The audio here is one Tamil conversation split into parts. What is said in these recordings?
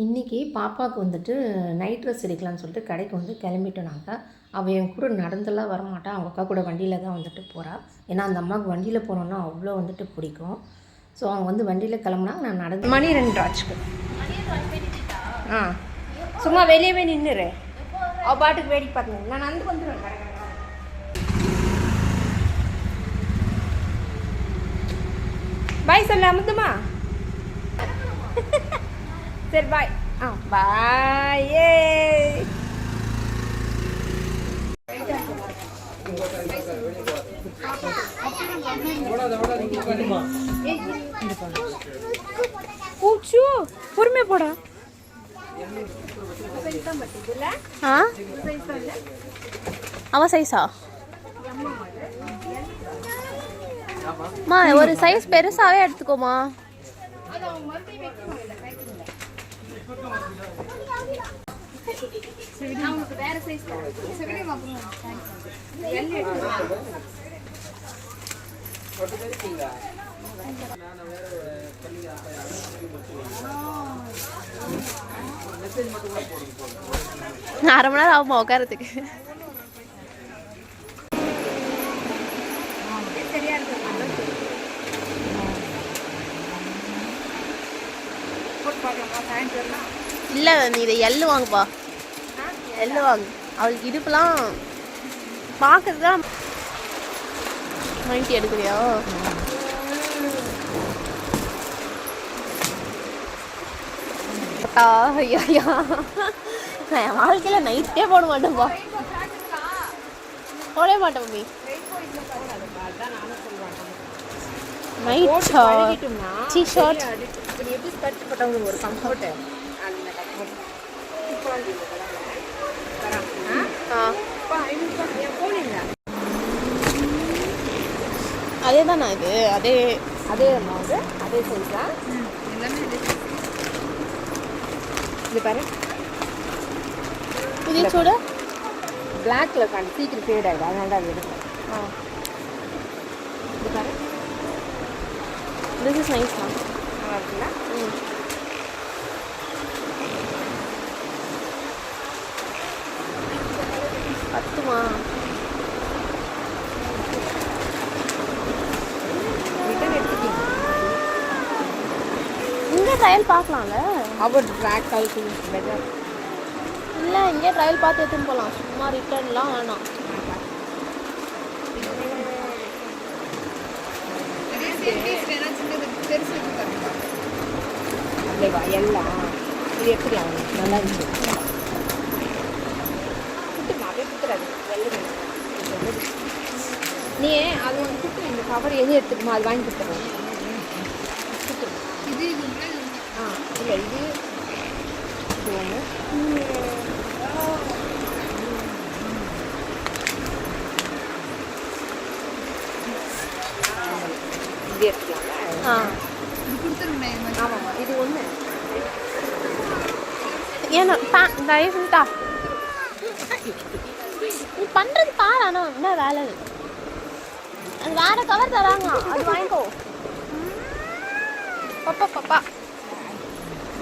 இன்றைக்கி பாப்பாவுக்கு வந்துட்டு நைட் ட்ரெஸ் எடுக்கலான்னு சொல்லிட்டு கடைக்கு வந்து கிளம்பிட்டோம் நாங்கள். அவள் என் கூட நடந்தெல்லாம் வரமாட்டாள். அவங்க அக்கா கூட வண்டியில் தான் வந்துட்டு போகிறாள். ஏன்னா அந்த அம்மாவுக்கு வண்டியில் போனோன்னா அவ்வளோ வந்துட்டு பிடிக்கும். ஸோ அவங்க வந்து வண்டியில் கிளம்புனாங்க, நான் நடந்து மணி 2 ஆச்சுக்கு. சும்மா வெளியவே நின்றுரு, அவள் பாட்டுக்கு வேடிக்கை பார்த்துங்க. நான் நடந்து வந்துடுவேன் கடை. பாய் சொல்ல அமுத்துமா? சரி பாய். பாய். பொறுமையா போடா. அவ சைஸா மா? ஒரு சைஸ் பெருசாவே எடுத்துக்கோமா. அரை மணி நேரம் ஆகுமா உட்காரத்துக்கு? இல்லை, நீ இதை எள்ளு வாங்குப்பா. எள்ளு வாங்கு. அவளுக்கு இடுப்புலாம் பார்க்கறது தான். வாங்கி எடுக்கிறியா? ஐயா, நான் என் வாழ்க்கையில் நைட்டே போட மாட்டேன்ப்பா. போடவே மாட்டேன் மம்மி. நைட் டி-ஷர்ட் ஒரு கம்ஃபர்ட். அதே தானா இது? அதே அதே அமௌண்ட், அதே சைஸா? இது பாரு, இது சூட பிளாக் கலர் காண்டி சீக்கிரம் ஃபேட் ஆகிடும், அதனால தான் அது எடுப்பேன். இது பாரு, திஸ் இஸ் நைஸ் தான். நல்லா இருக்குல்ல? பத்துமா? இங்கே ட்ரையல் பார்க்கலாம்ல. அவர் ட்ராக் கழுத்து பெட்டர் இல்லை, இங்கே ட்ரையல் பார்த்து எடுத்துன்னு போகலாம். சும்மா ரிட்டர்ன்லாம் வேணாம். அப்படியேவா எல்லாம் இது எடுத்துக்கலாம். நல்லா இருந்துச்சு. அப்படியே குத்துறாது நீ அது ஒன்று குத்து. இந்த கவர் எது எடுத்துக்குமா அது வாங்கி கொடுத்துருவோம். இது இல்லை, இது இது ஒன்று. இது எடுத்துக்கலாம். இது கொடுத்துருங்க. ஆமாம்மா, இது ஒன்று. ஏன்னா தயவுட்டா நீ பண்ணுறது பாரு. ஆனால் என்ன வேலை? அது வேறு கவர் தராங்க, அது வாங்கிக்கோ. பப்பா பப்பா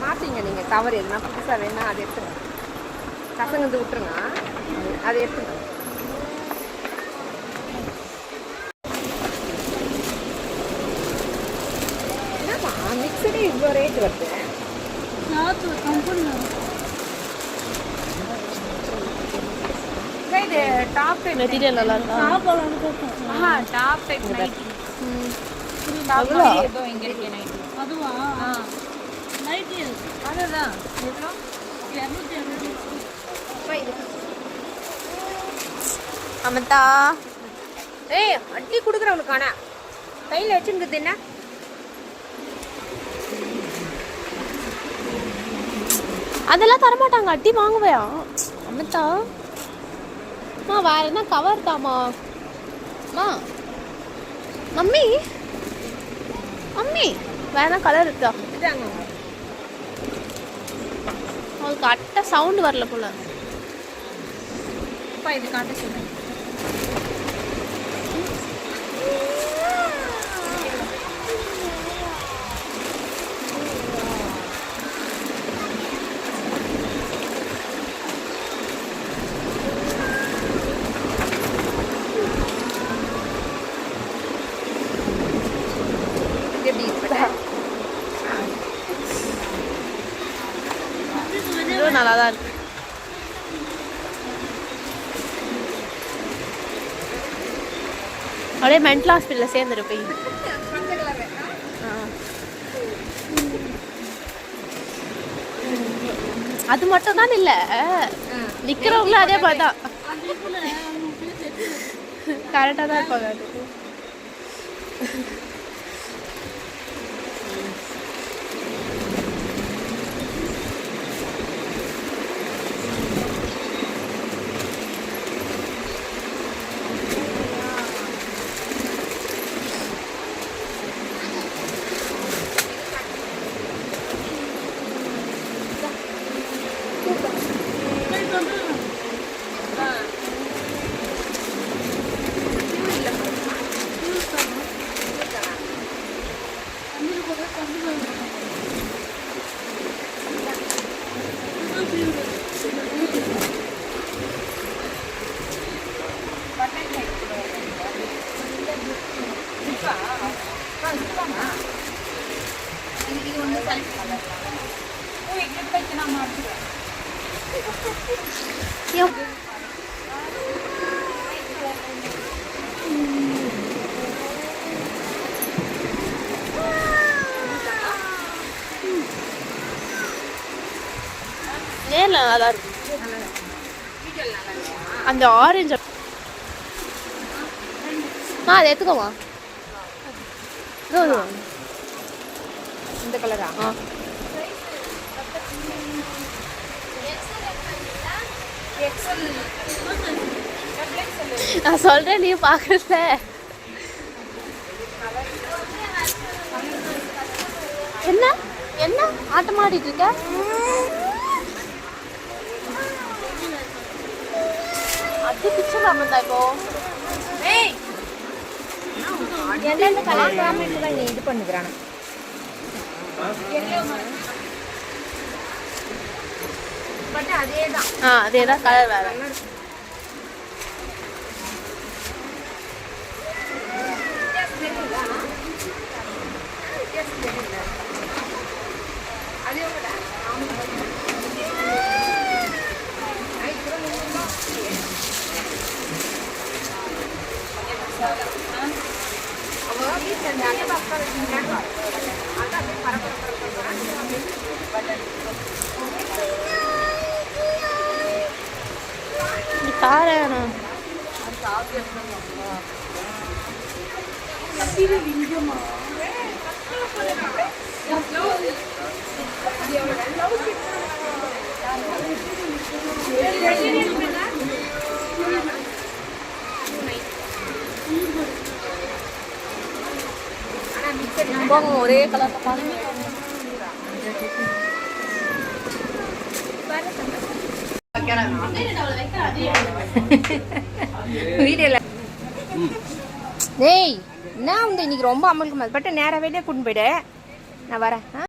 மாற்றிங்க நீங்கள். கவர் எதுனா புதுசாக வேணா அதை எடுத்துங்க. கசங்கந்து விட்டுருங்க, அதை எடுத்துங்க. என்னம்மா மிக்சடே இவ்வளோ ரேட் வருது? இது டாப் டைப் மெட்டீரியல் நல்லா இருக்கா? Top type nighty. ஏதோ இங்கே இருக்கே நைட்டி. அதுவா? நைட்டி அதுதான். எவ்வளோ? 260. அமத்தா ஏய் அட்டி கொடுக்குறவனுக்கான கையில் வச்சுருக்குது என்ன? அதெல்லாம் தரமாட்டாங்க. அட்டி வாங்குவையா அமத்தா? வேற என்ன கவர் தாமா? மம்மி மம்மி வேற என்ன கலர் இருக்கா? அவளுக்கு அட்டை சவுண்டு வரல போல. இது காட்ட சொல்லுங்க. நல்லா தான் இருக்கு. அப்படியே மென்டல் ஹாஸ்பிட்டலில் சேர்ந்துருப்பேன். அது மட்டும் தான் இல்லை, நிற்கிறவங்களும் அதே மாதிரி தான் கரெக்டாக தான் இருப்பாங்க. ஏன் நல்லா இருக்கு அந்த ஆரஞ்சு. அதை எடுத்துக்கோமா. இந்த கலரா? நான் சொல்றேன், நீ பாக்குறத. என்ன என்ன ஆட்டம் ஆடிட்டு இருக்க? அது பிச்சை தான் இப்போ. எந்தெந்த கலர் காமிட்டு தான் நீ இது பண்ணுகிறான? பட் அதே தான். அதே தான், கலர் வேற. காரணம் ஒரே கலர் வீடியோல. டேய், என்ன வந்து இன்னைக்கு ரொம்ப அமலுக்கு பட்டு நேராக வெளியே கூட்டின்னு போயிடு. நான் வரேன்.